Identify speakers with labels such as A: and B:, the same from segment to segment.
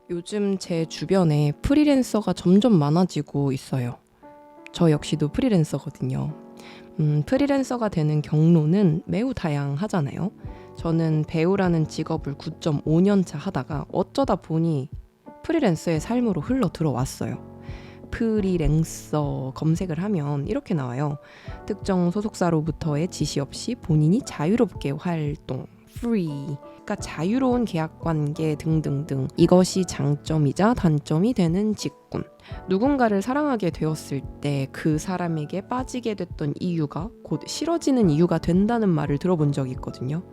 A: 요즘 제 주변에 프리랜서가 점점 많아지고 있어요. 저 역시도 프리랜서거든요. 프리랜서가 되는 경로는 매우 다양하잖아요. 저는 배우라는 직업을 9.5년 차 하다가 어쩌다 보니 프리랜서의 삶으로 흘러 들어왔어요. 프리랜서 검색을 하면 이렇게 나와요. 특정 소속사로부터의 지시 없이 본인이 자유롭게 활동, free, 그러니까 자유로운 계약 관계 등등등. 이것이 장점이자 단점이 되는 직군. 누군가를 사랑하게 되었을 때 그 사람에게 빠지게 됐던 이유가 곧 싫어지는 이유가 된다는 말을 들어본 적이 있거든요.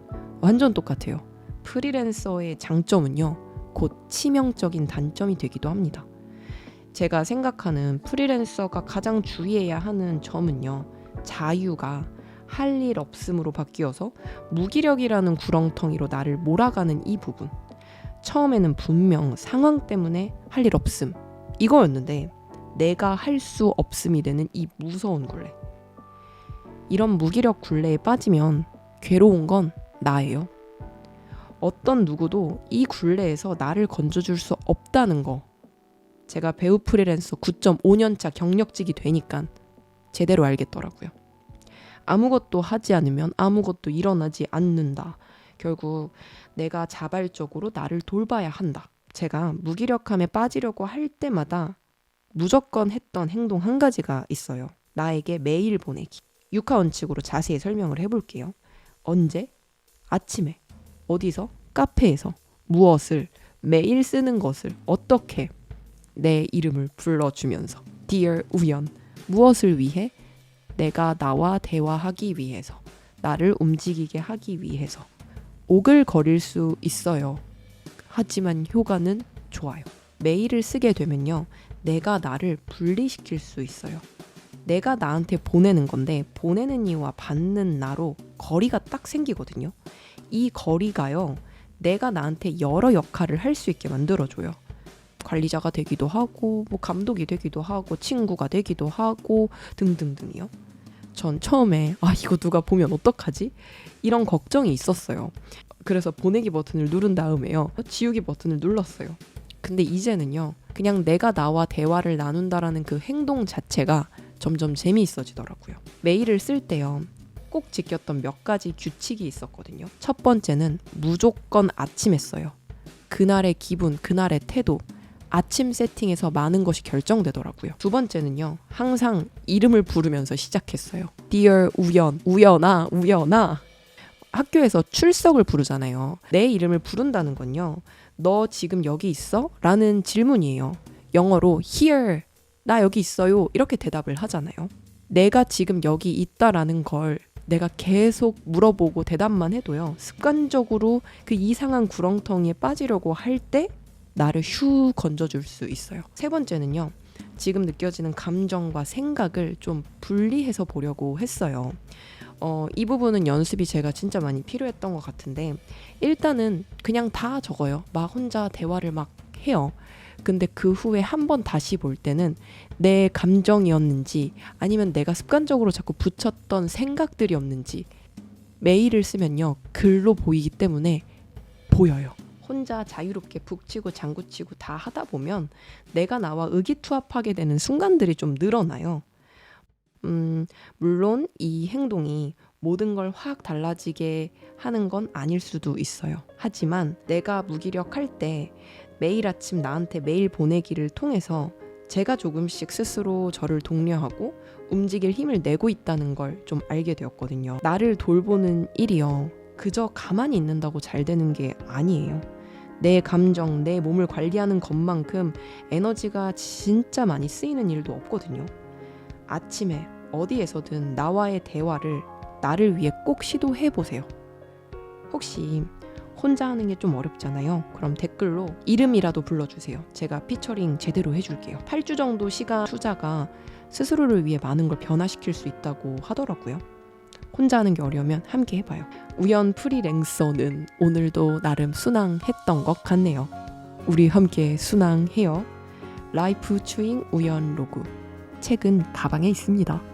A: 완전 똑같아요. 프리랜서의 장점은요, 곧 치명적인 단점이 되기도 합니다. 제가 생각하는 프리랜서가 가장 주의해야 하는 점은요, 자유가 할 일 없음으로 바뀌어서 무기력이라는 구렁텅이로 나를 몰아가는 이 부분. 처음에는 분명 상황 때문에 할 일 없음 이거였는데 내가 할 수 없음이 되는 이 무서운 굴레. 이런 무기력 굴레에 빠지면 괴로운 건 나예요. 어떤 누구도 이 굴레에서 나를 건져줄 수 없다는 거, 제가 배우 프리랜서 9.5년차 경력직이 되니까 제대로 알겠더라고요. 아무것도 하지 않으면 아무것도 일어나지 않는다. 결국 내가 자발적으로 나를 돌봐야 한다. 제가 무기력함에 빠지려고 할 때마다 무조건 했던 행동 한 가지가 있어요. 나에게 메일 보내기. 육하 원칙으로 자세히 설명을 해볼게요. 언제? 아침에. 어디서? 카페에서. 무엇을? 매일 쓰는 것을. 어떻게? 내 이름을 불러주면서. Dear 우연. 무엇을 위해? 내가 나와 대화하기 위해서. 나를 움직이게 하기 위해서. 오글거릴 수 있어요. 하지만 효과는 좋아요. 메일을 쓰게 되면요, 내가 나를 분리시킬 수 있어요. 내가 나한테 보내는 건데 보내는 이와 받는 나로 거리가 딱 생기거든요. 이 거리가요, 내가 나한테 여러 역할을 할 수 있게 만들어줘요. 관리자가 되기도 하고, 뭐 감독이 되기도 하고, 친구가 되기도 하고 등등등이요. 전 처음에 이거 누가 보면 어떡하지? 이런 걱정이 있었어요. 그래서 보내기 버튼을 누른 다음에요, 지우기 버튼을 눌렀어요. 근데 이제는요, 그냥 내가 나와 대화를 나눈다라는 그 행동 자체가 점점 재미있어지더라고요. 메일을 쓸 때요, 꼭 지켰던 몇 가지 규칙이 있었거든요. 첫 번째는 무조건 아침에 써요. 그날의 기분, 그날의 태도, 아침 세팅에서 많은 것이 결정되더라고요. 두 번째는요, 항상 이름을 부르면서 시작했어요. Dear 우연, 우연아, 우연아. 학교에서 출석을 부르잖아요. 내 이름을 부른다는 건요, 너 지금 여기 있어? 라는 질문이에요. 영어로 here, 나 여기 있어요, 이렇게 대답을 하잖아요. 내가 지금 여기 있다라는 걸 내가 계속 물어보고 대답만 해도요, 습관적으로 그 이상한 구렁텅이에 빠지려고 할 때 나를 휴 건져줄 수 있어요. 세 번째는요, 지금 느껴지는 감정과 생각을 좀 분리해서 보려고 했어요. 이 부분은 연습이 제가 진짜 많이 필요했던 것 같은데, 일단은 그냥 다 적어요. 막 혼자 대화를 막 해요. 근데 그 후에 한 번 다시 볼 때는 내 감정이었는지 아니면 내가 습관적으로 자꾸 붙였던 생각들이었는지, 메일을 쓰면요, 글로 보이기 때문에 보여요. 혼자 자유롭게 북치고 장구치고 다 하다 보면 내가 나와 의기투합하게 되는 순간들이 좀 늘어나요. 물론 이 행동이 모든 걸 확 달라지게 하는 건 아닐 수도 있어요. 하지만 내가 무기력할 때 매일 아침 나한테 메일 보내기를 통해서 제가 조금씩 스스로 저를 독려하고 움직일 힘을 내고 있다는 걸 좀 알게 되었거든요. 나를 돌보는 일이요, 그저 가만히 있는다고 잘 되는 게 아니에요. 내 감정, 내 몸을 관리하는 것만큼 에너지가 진짜 많이 쓰이는 일도 없거든요. 아침에 어디에서든 나와의 대화를 나를 위해 꼭 시도해보세요. 혹시 혼자 하는 게 좀 어렵잖아요. 그럼 댓글로 이름이라도 불러주세요. 제가 피처링 제대로 해줄게요. 8주 정도 시간 투자가 스스로를 위해 많은 걸 변화시킬 수 있다고 하더라고요. 혼자 하는 게 어려우면 함께 해봐요. 우연 프리랜서는 오늘도 나름 순항했던 것 같네요. 우리 함께 순항해요. 라이프 추잉 우연 로그. 책은 가방에 있습니다.